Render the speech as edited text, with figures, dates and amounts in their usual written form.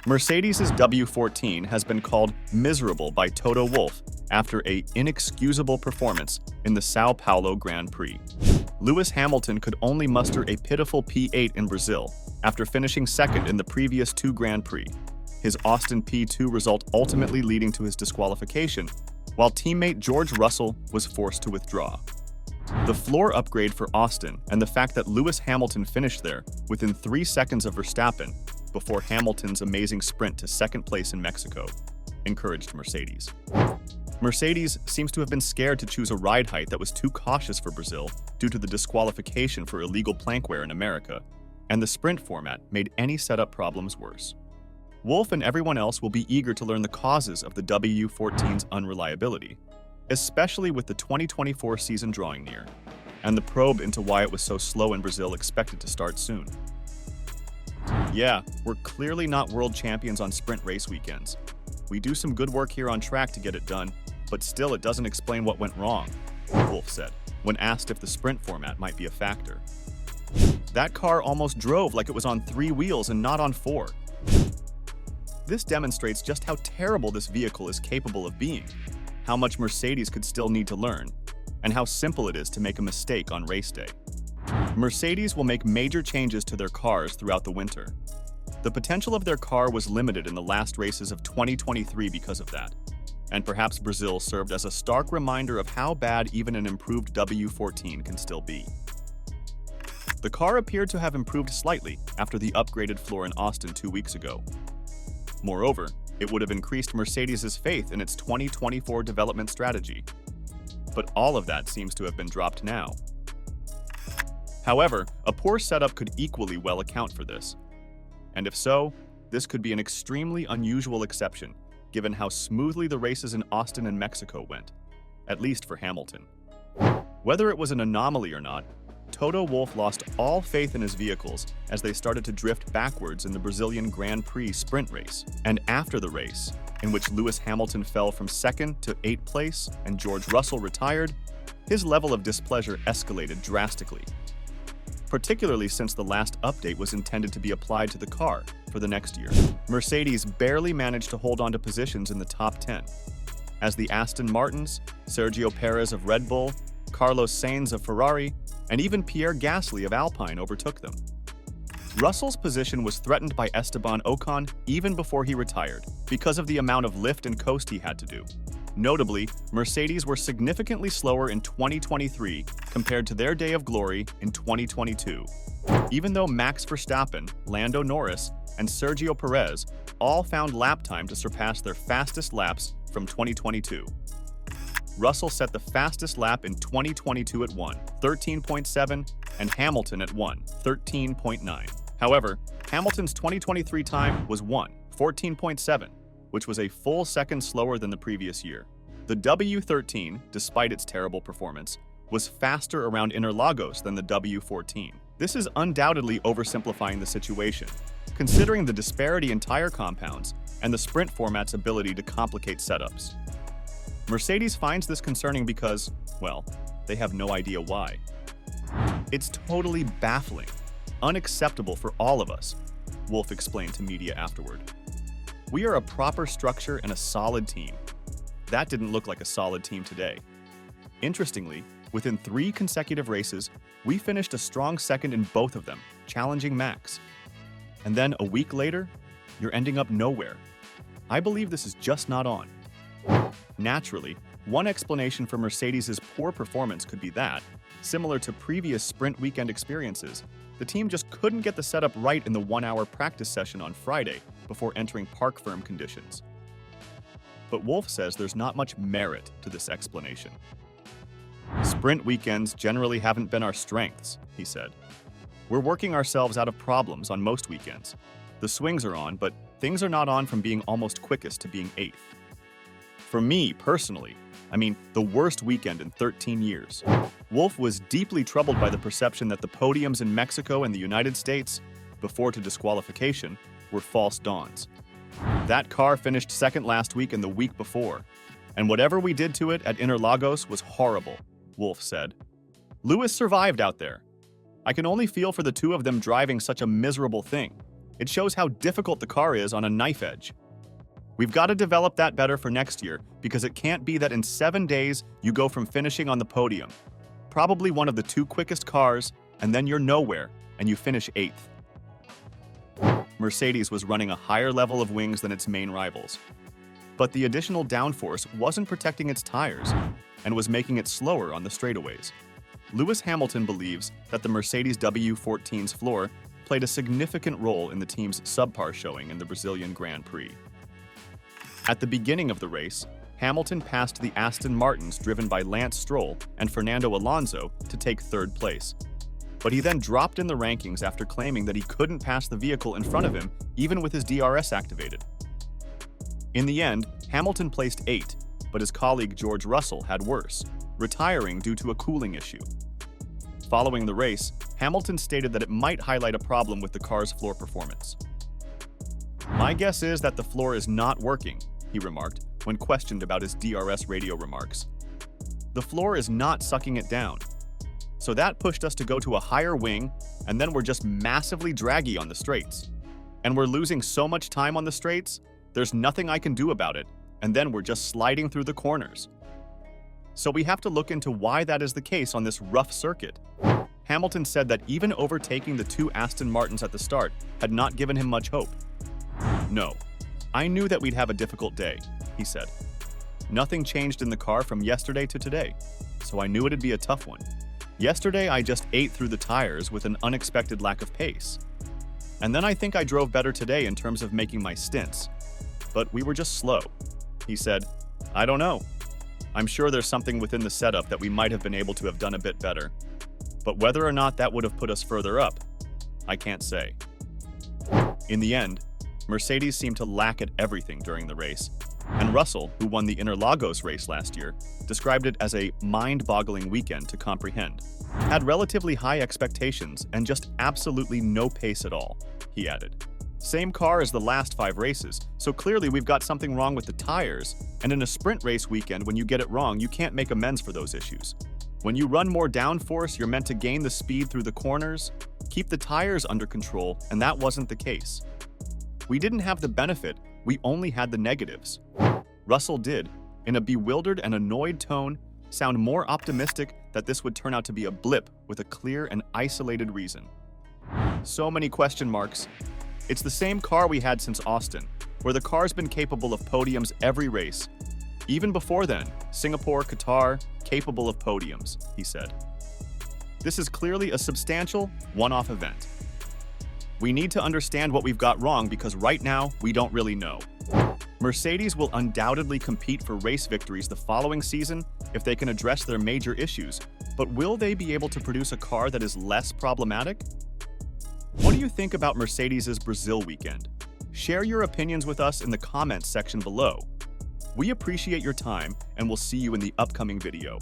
Mercedes' W14 has been called miserable by Toto Wolff after an inexcusable performance in the Sao Paulo Grand Prix. Lewis Hamilton could only muster a pitiful P8 in Brazil after finishing second in the previous two Grand Prix, his Austin P2 result ultimately leading to his disqualification, while teammate George Russell was forced to withdraw. The floor upgrade for Austin and the fact that Lewis Hamilton finished there within 3 seconds of Verstappen before Hamilton's amazing sprint to second place in Mexico encouraged Mercedes. Mercedes seems to have been scared to choose a ride height that was too cautious for Brazil due to the disqualification for illegal plankwear in America, and the sprint format made any setup problems worse. Wolff and everyone else will be eager to learn the causes of the W14's unreliability, especially with the 2024 season drawing near, and the probe into why it was so slow in Brazil expected to start soon. Yeah, we're clearly not world champions on sprint race weekends. We do some good work here on track to get it done, but still it doesn't explain what went wrong, Wolff said, when asked if the sprint format might be a factor. That car almost drove like it was on 3 wheels and not on 4. This demonstrates just how terrible this vehicle is capable of being, how much Mercedes could still need to learn, and how simple it is to make a mistake on race day. Mercedes will make major changes to their cars throughout the winter. The potential of their car was limited in the last races of 2023 because of that, and perhaps Brazil served as a stark reminder of how bad even an improved W14 can still be. The car appeared to have improved slightly after the upgraded floor in Austin 2 weeks ago. Moreover, it would have increased Mercedes' faith in its 2024 development strategy. But all of that seems to have been dropped now. However, a poor setup could equally well account for this. And if so, this could be an extremely unusual exception, given how smoothly the races in Austin and Mexico went, at least for Hamilton. Whether it was an anomaly or not, Toto Wolff lost all faith in his vehicles as they started to drift backwards in the Brazilian Grand Prix sprint race, and after the race, in which Lewis Hamilton fell from 2nd to 8th place and George Russell retired, his level of displeasure escalated drastically, particularly since the last update was intended to be applied to the car for the next year. Mercedes barely managed to hold on to positions in the top 10, as the Aston Martins, Sergio Perez of Red Bull, Carlos Sainz of Ferrari, and even Pierre Gasly of Alpine overtook them. Russell's position was threatened by Esteban Ocon even before he retired, because of the amount of lift and coast he had to do. Notably, Mercedes were significantly slower in 2023 compared to their day of glory in 2022, even though Max Verstappen, Lando Norris, and Sergio Perez all found lap time to surpass their fastest laps from 2022. Russell set the fastest lap in 2022 at 13.7, and Hamilton at 13.9. However, Hamilton's 2023 time was 14.7, which was a full second slower than the previous year. The W13, despite its terrible performance, was faster around Interlagos than the W14. This is undoubtedly oversimplifying the situation, considering the disparity in tire compounds and the sprint format's ability to complicate setups. Mercedes finds this concerning because, well, they have no idea why. It's totally baffling, unacceptable for all of us, Wolff explained to media afterward. We are a proper structure and a solid team. That didn't look like a solid team today. Interestingly, within 3 consecutive races, we finished a strong second in both of them, challenging Max. And then a week later, you're ending up nowhere. I believe this is just not on. Naturally, one explanation for Mercedes' poor performance could be that, similar to previous sprint weekend experiences, the team just couldn't get the setup right in the 1-hour practice session on Friday before entering park firm conditions. But Wolff says there's not much merit to this explanation. Sprint weekends generally haven't been our strengths, he said. We're working ourselves out of problems on most weekends. The swings are on, but things are not on from being almost quickest to being 8th. For me, personally, the worst weekend in 13 years. Wolff was deeply troubled by the perception that the podiums in Mexico and the United States, before to disqualification, were false dawns. That car finished second last week and the week before, and whatever we did to it at Interlagos was horrible, Wolff said. Lewis survived out there. I can only feel for the two of them driving such a miserable thing. It shows how difficult the car is on a knife edge. We've got to develop that better for next year because it can't be that in 7 days you go from finishing on the podium, probably one of the 2 quickest cars, and then you're nowhere and you finish 8th. Mercedes was running a higher level of wings than its main rivals, but the additional downforce wasn't protecting its tires and was making it slower on the straightaways. Lewis Hamilton believes that the Mercedes W14's floor played a significant role in the team's subpar showing in the Brazilian Grand Prix. At the beginning of the race, Hamilton passed the Aston Martins driven by Lance Stroll and Fernando Alonso to take 3rd place. But he then dropped in the rankings after claiming that he couldn't pass the vehicle in front of him even with his DRS activated. In the end, Hamilton placed 8th, but his colleague George Russell had worse, retiring due to a cooling issue. Following the race, Hamilton stated that it might highlight a problem with the car's floor performance. "My guess is that the floor is not working," he remarked when questioned about his DRS radio remarks. "The floor is not sucking it down. So that pushed us to go to a higher wing, and then we're just massively draggy on the straights. And we're losing so much time on the straights, there's nothing I can do about it, and then we're just sliding through the corners. So we have to look into why that is the case on this rough circuit." Hamilton said that even overtaking the 2 Aston Martins at the start had not given him much hope. "No, I knew that we'd have a difficult day," he said. "Nothing changed in the car from yesterday to today, so I knew it'd be a tough one. Yesterday, I just ate through the tires with an unexpected lack of pace. And then I think I drove better today in terms of making my stints. But we were just slow." He said, "I don't know. I'm sure there's something within the setup that we might have been able to have done a bit better. But whether or not that would have put us further up, I can't say." In the end, Mercedes seemed to lack at everything during the race, and Russell, who won the Interlagos race last year, described it as a mind-boggling weekend to comprehend. "Had relatively high expectations and just absolutely no pace at all," he added. "Same car as the last 5 races, so clearly we've got something wrong with the tires, and in a sprint race weekend when you get it wrong, you can't make amends for those issues. When you run more downforce, you're meant to gain the speed through the corners, keep the tires under control, and that wasn't the case. We didn't have the benefit, we only had the negatives." Russell did, in a bewildered and annoyed tone, sound more optimistic that this would turn out to be a blip with a clear and isolated reason. "So many question marks. It's the same car we had since Austin, where the car's been capable of podiums every race. Even before then, Singapore, Qatar, capable of podiums," he said. "This is clearly a substantial, one-off event. We need to understand what we've got wrong because right now, we don't really know. Mercedes will undoubtedly compete for race victories the following season if they can address their major issues, but will they be able to produce a car that is less problematic? What do you think about Mercedes' Brazil weekend? Share your opinions with us in the comments section below. We appreciate your time and we'll see you in the upcoming video.